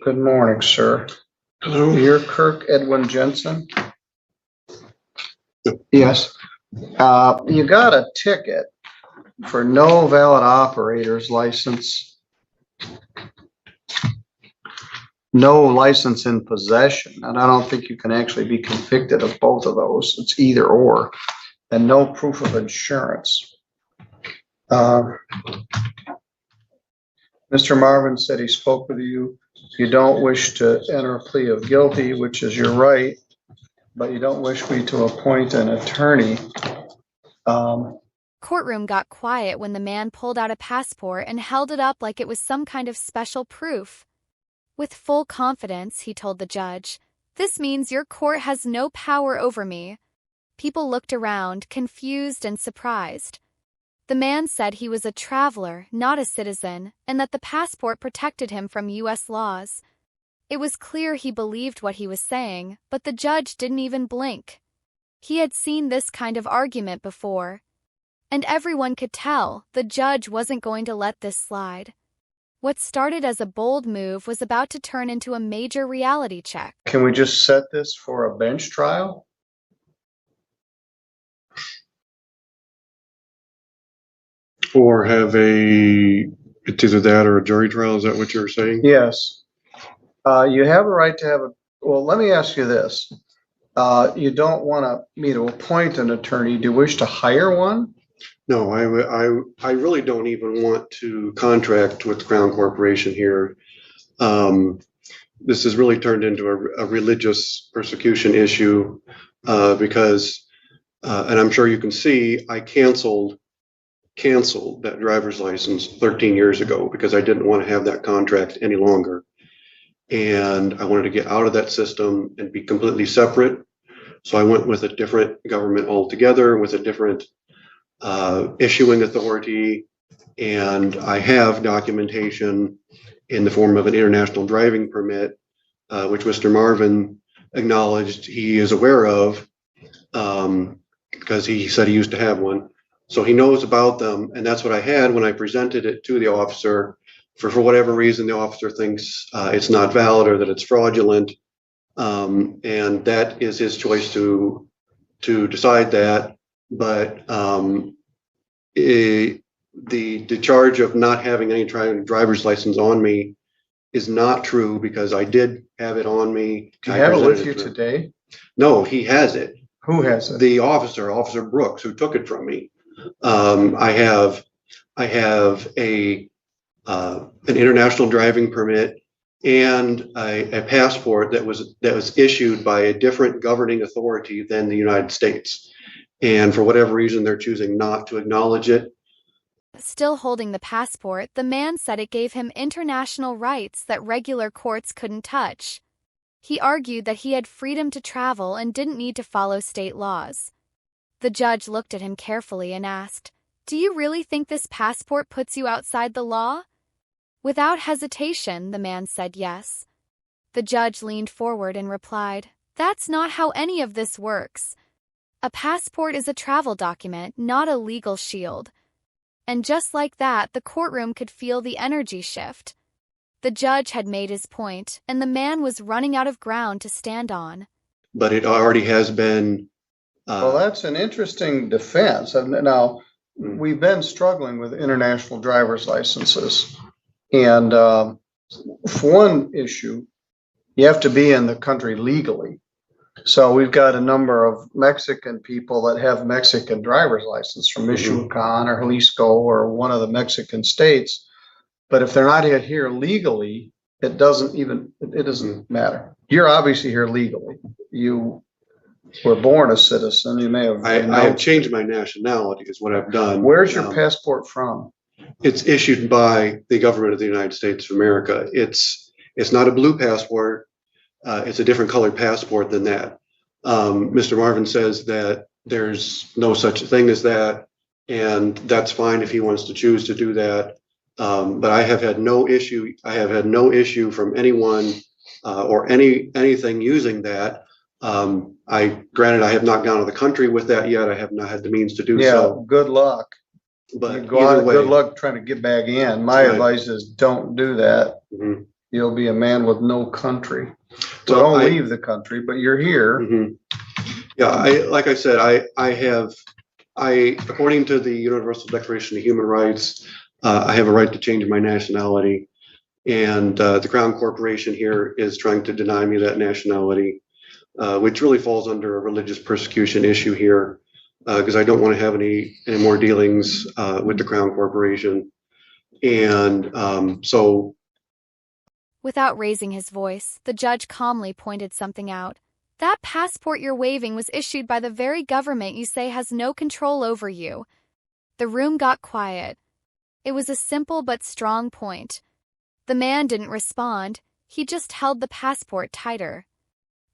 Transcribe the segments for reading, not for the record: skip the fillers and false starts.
Good morning, sir. Hello. You're Kirk Edwin Jensen? Yes. You got a ticket for no valid operator's license. No license in possession, and I don't think you can actually be convicted of both of those. It's either or, and no proof of insurance. Mr. Marvin said he spoke with you. You don't wish to enter a plea of guilty, which is your right, but you don't wish me to appoint an attorney. Courtroom got quiet when the man pulled out a passport and held it up like it was some kind of special proof. With full confidence, he told the judge, "This means your court has no power over me." People looked around, confused and surprised. The man said he was a traveler, not a citizen, and that the passport protected him from U.S. laws. It was clear he believed what he was saying, but the judge didn't even blink. He had seen this kind of argument before. And everyone could tell the judge wasn't going to let this slide. What started as a bold move was about to turn into a major reality check. Can we just set this for a bench trial? Or have it's either that or a jury trial, is that what you're saying? Yes. You have a right to have well, let me ask you this. You don't want me to appoint an attorney. Do you wish to hire one? No, I really don't even want to contract with the Crown Corporation here. This has really turned into a religious persecution issue because, and I'm sure you can see, I canceled that driver's license 13 years ago because I didn't want to have that contract any longer. And I wanted to get out of that system and be completely separate. So I went with a different government altogether, with a different issuing authority, and I have documentation in the form of an international driving permit, which Mr. Marvin acknowledged he is aware of because he said he used to have one. So he knows about them, and that's what I had when I presented it to the officer. For whatever reason, the officer thinks it's not valid or that it's fraudulent, and that is his choice to decide that. But the charge of not having any driver's license on me is not true because I did have it on me. Do you have it with you today? No, he has it. Who has it? The officer, Officer Brooks, who took it from me. I have an international driving permit and a passport that was issued by a different governing authority than the United States. And for whatever reason, they're choosing not to acknowledge it. Still holding the passport, the man said it gave him international rights that regular courts couldn't touch. He argued that he had freedom to travel and didn't need to follow state laws. The judge looked at him carefully and asked, "Do you really think this passport puts you outside the law?" Without hesitation, the man said yes. The judge leaned forward and replied, "That's not how any of this works. A passport is a travel document, not a legal shield." And just like that, the courtroom could feel the energy shift. The judge had made his point, and the man was running out of ground to stand on. But it already has been. Well, that's an interesting defense. Now, we've been struggling with international driver's licenses. And for one issue, you have to be in the country legally. So we've got a number of Mexican people that have Mexican driver's license from Michoacan or Jalisco or one of the Mexican states. But if they're not here legally, it doesn't matter. You're obviously here legally. You were born a citizen. You may have. I have changed my nationality is what I've done. Where's your passport from? It's issued by the government of the United States of America. It's not a blue passport. It's a different colored passport than that. Mr. Marvin says that there's no such thing as that, and that's fine if he wants to choose to do that. But I have had no issue. I have had no issue from anyone or anything using that. Granted, I have not gone out of the country with that yet. I have not had the means to do so. Good luck. But good luck trying to get back in. My advice is don't do that. you'll be a man with no country. So Well, don't leave the country, but you're here. Mhm. Yeah, like I said, according to the Universal Declaration of Human Rights, I have a right to change my nationality. And the Crown Corporation here is trying to deny me that nationality, which really falls under a religious persecution issue here, because I don't want to have any more dealings with the Crown Corporation. And so. Without raising his voice, the judge calmly pointed something out. That passport you're waving was issued by the very government you say has no control over you. The room got quiet. It was a simple but strong point. The man didn't respond, he just held the passport tighter.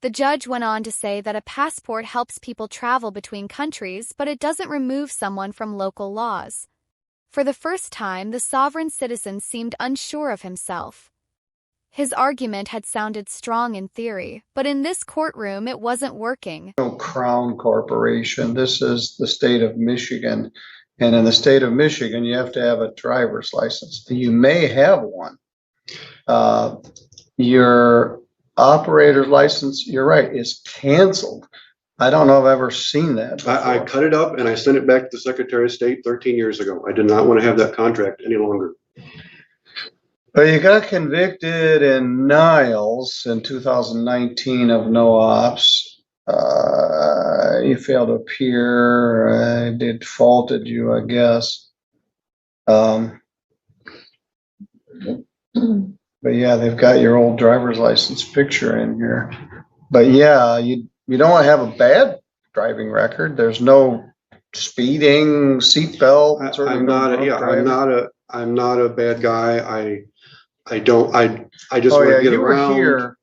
The judge went on to say that a passport helps people travel between countries, but it doesn't remove someone from local laws. For the first time, the sovereign citizen seemed unsure of himself. His argument had sounded strong in theory, but in this courtroom it wasn't working. No Crown Corporation. This is the state of Michigan. And in the state of Michigan, you have to have a driver's license. You may have one. Your operator's license, you're right, is canceled. I don't know if I've ever seen that. I cut it up and I sent it back to the Secretary of State 13 years ago. I did not want to have that contract any longer. But you got convicted in Niles in 2019 of no ops. You failed to appear. They defaulted you, I guess. But yeah, they've got your old driver's license picture in here. But yeah, you don't have a bad driving record. There's no speeding, seatbelt. I'm not a bad guy. I just want to get around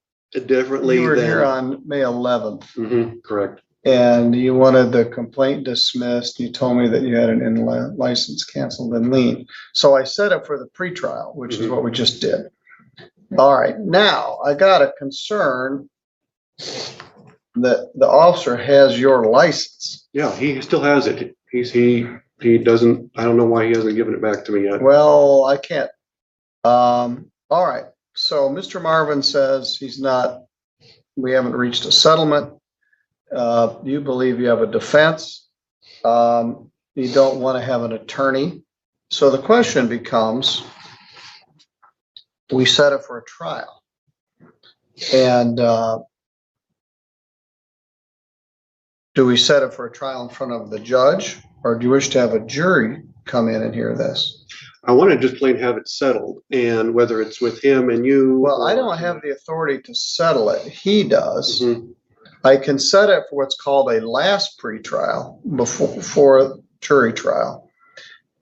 differently. You were here on May 11th. Mm-hmm, correct. And you wanted the complaint dismissed. You told me that you had an license canceled and lien. So I set up for the pretrial, which is what we just did. All right. Now I got a concern that the officer has your license. Yeah, he still has it. He doesn't. I don't know why he hasn't given it back to me yet. Well, I can't. All right. So Mr. Marvin says we haven't reached a settlement. You believe you have a defense. You don't want to have an attorney. So the question becomes, we set it for a trial. And do we set it for a trial in front of the judge, or do you wish to have a jury come in and hear this? I want to just plain have it settled, and whether it's with him and you. Well, I don't have the authority to settle it. He does. Mm-hmm. I can set it for what's called a last pretrial before jury trial.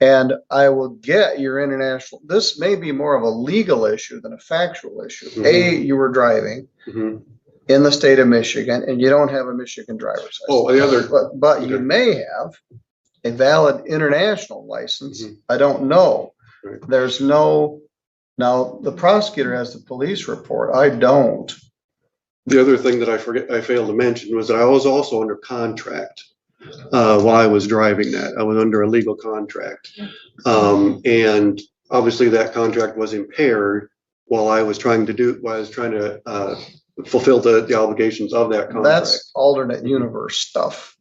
And I will get your international. This may be more of a legal issue than a factual issue. Mm-hmm. You were driving in the state of Michigan, and you don't have a Michigan driver's license. Oh, the other. But you may have a valid international license. I don't know. Right. There's no. Now the prosecutor has the police report. I don't. The other thing that I failed to mention was that I was also under contract while I was driving that. I was under a legal contract, and obviously that contract was impaired while I was trying to fulfill the obligations of that contract. That's alternate universe stuff.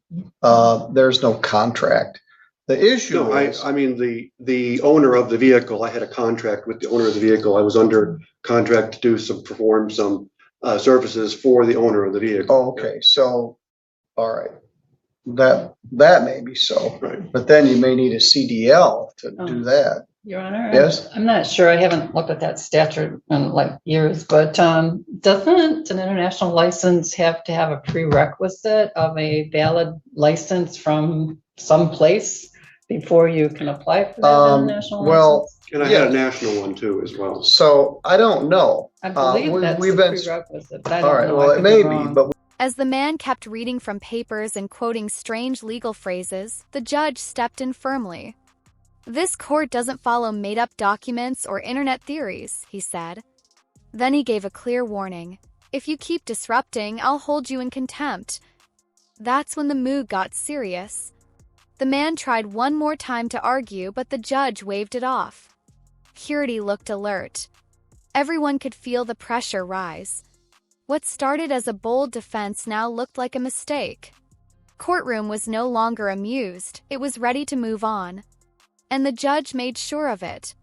There's no contract. The issue is, I mean the owner of the vehicle. I had a contract with the owner of the vehicle. I was under contract to perform some services for the owner of the vehicle. Oh, okay. So, all right. That may be so. Right. But then you may need a CDL to do that. Your Honor, yes? I'm not sure. I haven't looked at that statute in like years, but doesn't an international license have to have a prerequisite of a valid license from some place before you can apply for that international license? And I had a national one too as well. So I don't know. I believe that's the prerequisite, but I don't know. Well, it may be, but as the man kept reading from papers and quoting strange legal phrases, the judge stepped in firmly. This court doesn't follow made-up documents or internet theories, he said. Then he gave a clear warning. If you keep disrupting, I'll hold you in contempt. That's when the mood got serious. The man tried one more time to argue, but the judge waved it off. Purity looked alert. Everyone could feel the pressure rise. What started as a bold defense now looked like a mistake. Courtroom was no longer amused, it was ready to move on. And the judge made sure of it.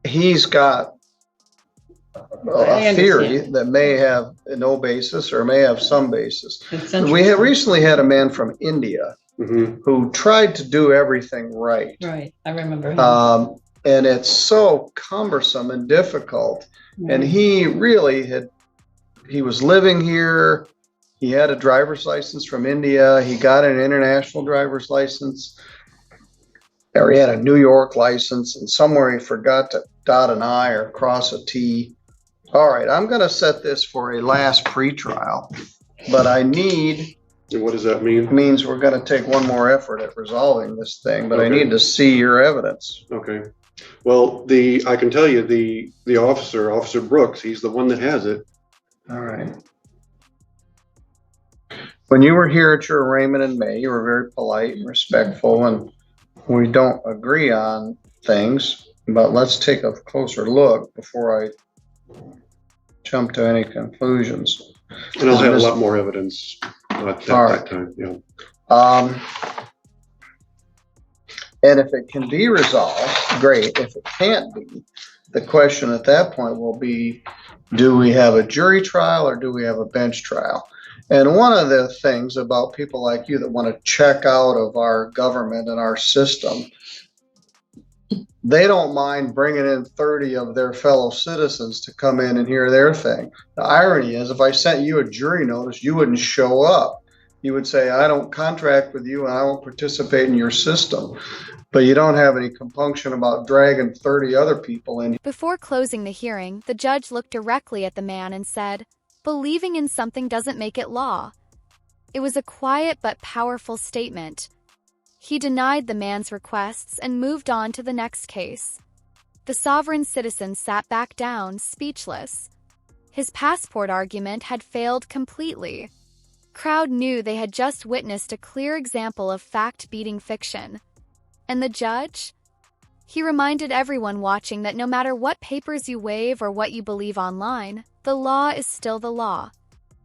He's got a theory that may have no basis or may have some basis. We have recently had a man from India who tried to do everything right. Right, I remember him. And it's so cumbersome and difficult. And he was living here. He had a driver's license from India. He got an international driver's license. Or he had a New York license, and somewhere he forgot to dot an I or cross a T. All right, I'm going to set this for a last pretrial, but I need. And what does that mean? It means we're going to take one more effort at resolving this thing, but I need to see your evidence. Okay. Well, I can tell you the Officer Brooks, he's the one that has it. All right. When you were here at your arraignment in May, you were very polite and respectful, and we don't agree on things, but let's take a closer look before I jump to any conclusions. And I'll have a lot more evidence at that time. Yeah. And if it can be resolved, great. If it can't be, the question at that point will be, do we have a jury trial or do we have a bench trial? And one of the things about people like you that want to check out of our government and our system, they don't mind bringing in 30 of their fellow citizens to come in and hear their thing. The irony is, if I sent you a jury notice, you wouldn't show up. You would say, I don't contract with you and I won't participate in your system. But you don't have any compunction about dragging 30 other people in. Before closing the hearing, the judge looked directly at the man and said, "Believing in something doesn't make it law." It was a quiet but powerful statement. He denied the man's requests and moved on to the next case. The sovereign citizen sat back down, speechless. His passport argument had failed completely. Crowd knew they had just witnessed a clear example of fact-beating fiction. And the judge? He reminded everyone watching that no matter what papers you wave or what you believe online, the law is still the law.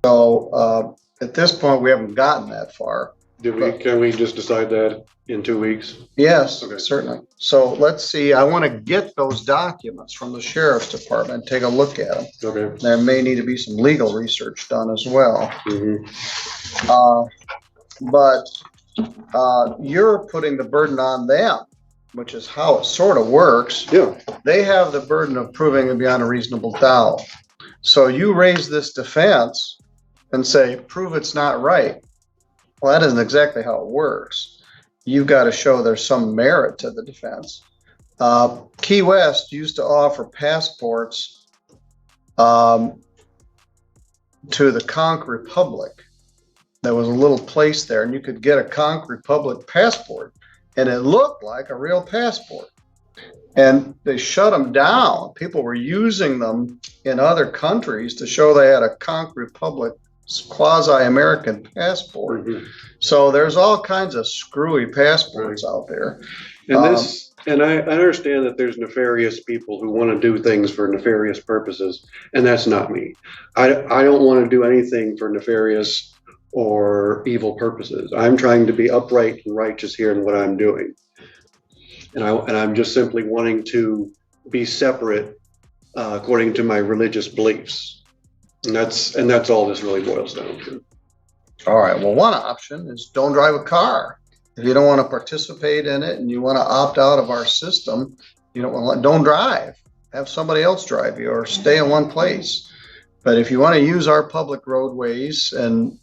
So at this point, we haven't gotten that far. Can we just decide that in 2 weeks? Yes, certainly. So let's see. I want to get those documents from the sheriff's department and take a look at them. Okay. There may need to be some legal research done as well. But you're putting the burden on them, which is how it sort of works. Yeah. They have the burden of proving it beyond a reasonable doubt. So you raise this defense and say, prove it's not right. Well, that isn't exactly how it works. You've got to show there's some merit to the defense. Key West used to offer passports to the Conch Republic. There was a little place there, and you could get a Conch Republic passport, and it looked like a real passport. And they shut them down. People were using them in other countries to show they had a Conch Republic quasi-American passport. So there's all kinds of screwy passports out there. And I understand that there's nefarious people who want to do things for nefarious purposes, and that's not me. I don't want to do anything for nefarious or evil purposes. I'm trying to be upright and righteous here in what I'm doing. And I'm just simply wanting to be separate according to my religious beliefs. And that's all this really boils down to. All right. Well, one option is don't drive a car. If you don't want to participate in it and you want to opt out of our system, don't drive. Have somebody else drive you or stay in one place. But if you want to use our public roadways and